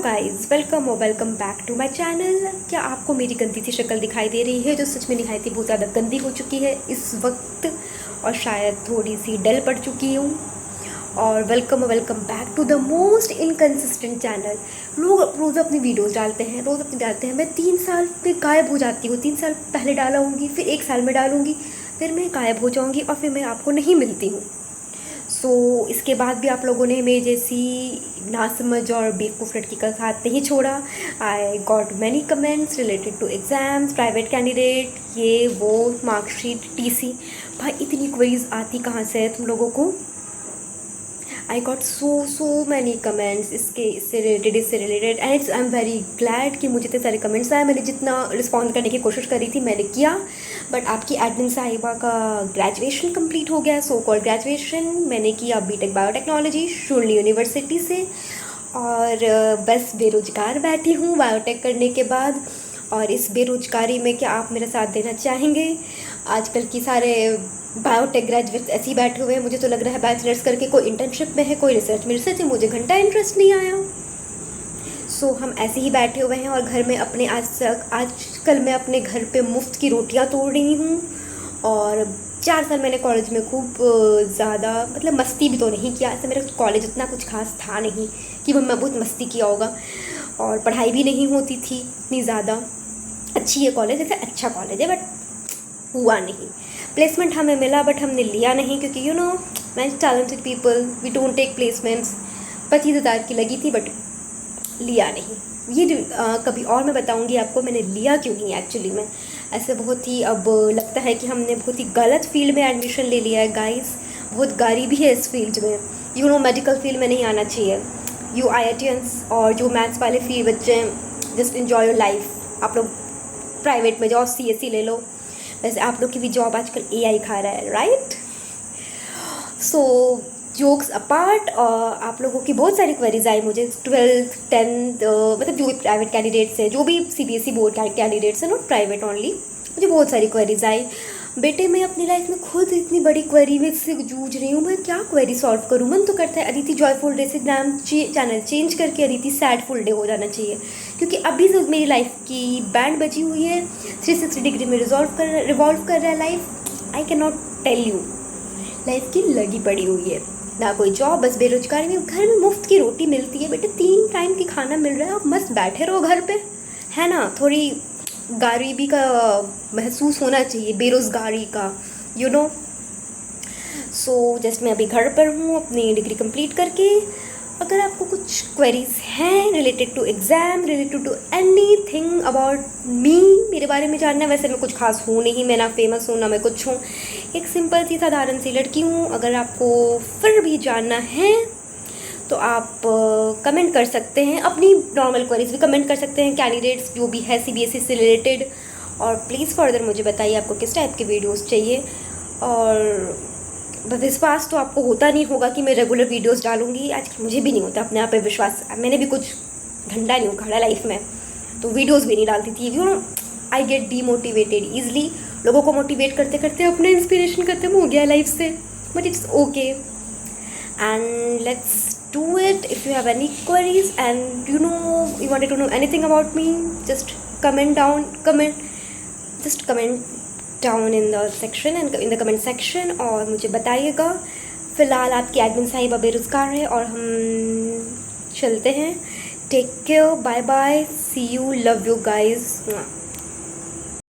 Guys, welcome back to my channel. क्या आपको मेरी गंदी सी शक्ल दिखाई दे रही है, जो सच में निहायती बहुत ज़्यादा गंदी हो चुकी है इस वक्त, और शायद थोड़ी सी डल पड़ चुकी हूँ। और welcome back to the most inconsistent channel. लोग रोज़ अपनी वीडियोस डालते हैं, मैं 3 साल में गायब हो जाती हूँ। 3 साल पहले डालूँगी, फिर 1 साल में डालूँगी, फिर मैं गायब हो जाऊँगी और फिर मैं आपको नहीं मिलती हूँ। इसके बाद भी आप लोगों ने मेरी जैसी नासमझ और बेवकूफ़ लड़की का साथ नहीं छोड़ा। I got many comments related to exams, private candidate, ये वो, मार्कशीट, टीसी। भाई इतनी क्वेरीज आती कहाँ से है तुम लोगों को? I got so many comments इससे related and I am very glad कि मुझे इतने सारे कमेंट्स आए। मैंने जितना रिस्पॉन्ड करने की कोशिश करी थी मैंने किया, बट आपकी एडमिन साहिबा का ग्रेजुएशन कंप्लीट हो गया, सो कॉल्ड ग्रेजुएशन। मैंने किया बीटेक बायोटेक्नोलॉजी शुरली यूनिवर्सिटी से, और बस बेरोजगार बैठी हूँ बायोटेक करने के बाद। और इस बेरोजगारी में क्या आप मेरा साथ देना चाहेंगे? आजकल की सारे बायोटेक ग्रेजुएट ऐसे ही बैठे हुए हैं। मुझे तो लग रहा है बैचलर्स करके कोई इंटर्नशिप में है, कोई रिसर्च में, मुझे घंटा इंटरेस्ट नहीं आया। हम ऐसे ही बैठे हुए हैं और घर में अपने आजकल मैं अपने घर पे मुफ्त की रोटियां तोड़ रही हूँ। और 4 साल मैंने कॉलेज में खूब ज़्यादा मतलब मस्ती भी तो नहीं किया। ऐसे मेरा कॉलेज इतना कुछ खास था नहीं कि मैं बहुत मस्ती किया होगा, और पढ़ाई भी नहीं होती थी इतनी ज़्यादा। अच्छी है कॉलेज, ऐसे अच्छा कॉलेज है, बट हुआ नहीं। प्लेसमेंट हमें मिला बट हमने लिया नहीं, क्योंकि मैं talented people we don't take placements. 25,000 की लगी थी बट लिया नहीं। ये कभी और मैं बताऊंगी आपको मैंने लिया क्यों नहीं। एक्चुअली में ऐसे बहुत ही अब लगता है कि हमने बहुत ही गलत फील्ड में एडमिशन ले लिया है गाइस। बहुत गारी भी है इस फील्ड में। मेडिकल फील्ड में नहीं आना चाहिए। यू IITians और जो मैथ्स वाले फील्ड बच्चे हैं, जस्ट इन्जॉय योर लाइफ। आप लोग प्राइवेट में जाओ, CSE ले लो। वैसे आप लोग की भी जॉब आजकल AI खा रहा है, राइट? जोक्स अपार्ट, आप लोगों की बहुत सारी क्वेरीज आई मुझे 12th 10th, मतलब जो भी प्राइवेट कैंडिडेट्स हैं, जो भी CBSE बोर्ड कैंडिडेट्स हैं, नॉट प्राइवेट ओनली, मुझे बहुत सारी क्वेरीज आई। बेटे मैं अपनी लाइफ में खुद इतनी बड़ी क्वेरी में से जूझ रही हूँ, मैं क्या क्वेरी सॉल्व करूँ? मन तो करता है अदिति जॉयफुल डे से नाम चैनल चेंज करके अदिति सैडफुल डे हो जाना चाहिए, क्योंकि अभी से मेरी लाइफ की बैंड बची हुई है। 360 डिग्री में रिवॉल्व कर रहा है life. I can not tell you, life की लगी पड़ी हुई है, ना कोई जॉब, बस बेरोजगारी में। घर में मुफ्त की रोटी मिलती है बेटे, 3 टाइम की खाना मिल रहा है, आप मस्त बैठे रहो घर पे, है ना? थोड़ी गरीबी का महसूस होना चाहिए, बेरोजगारी का, जस्ट मैं अभी घर पर हूँ अपनी डिग्री कंप्लीट करके। अगर आपको कुछ क्वेरीज हैं related to exam, related to anything about me, मेरे बारे में जानना है, वैसे मैं कुछ खास हूँ नहीं, मैं ना फेमस हूँ ना मैं कुछ हूँ, एक सिंपल सी साधारण सी लड़की हूँ। अगर आपको फिर भी जानना है तो आप कमेंट कर सकते हैं, अपनी नॉर्मल क्वेरीज भी कमेंट कर सकते हैं, कैंडिडेट्स जो भी है CBSE से रिलेटेड। और प्लीज़ फर्दर मुझे बताइए आपको किस टाइप के वीडियोस चाहिए। और विश्वास तो आपको होता नहीं होगा कि मैं रेगुलर वीडियोस डालूंगी। आजकल मुझे भी नहीं होता अपने आप पे विश्वास। मैंने भी कुछ घंटा नहीं उखाड़ा लाइफ में, तो वीडियोस भी नहीं डालती थी। I get demotivated easily. लोगों को मोटिवेट करते करते अपना इंस्पिरेशन खत्म हो गया लाइफ से, but it's okay and let's do it. If you have any queries and you wanted to know anything about me, just comment down in the section and in the comment section, और मुझे बताइएगा। फ़िलहाल आपकी admin साहिबा बेरोज़गार है और हम चलते हैं। Take care, bye bye, see you, love you guys.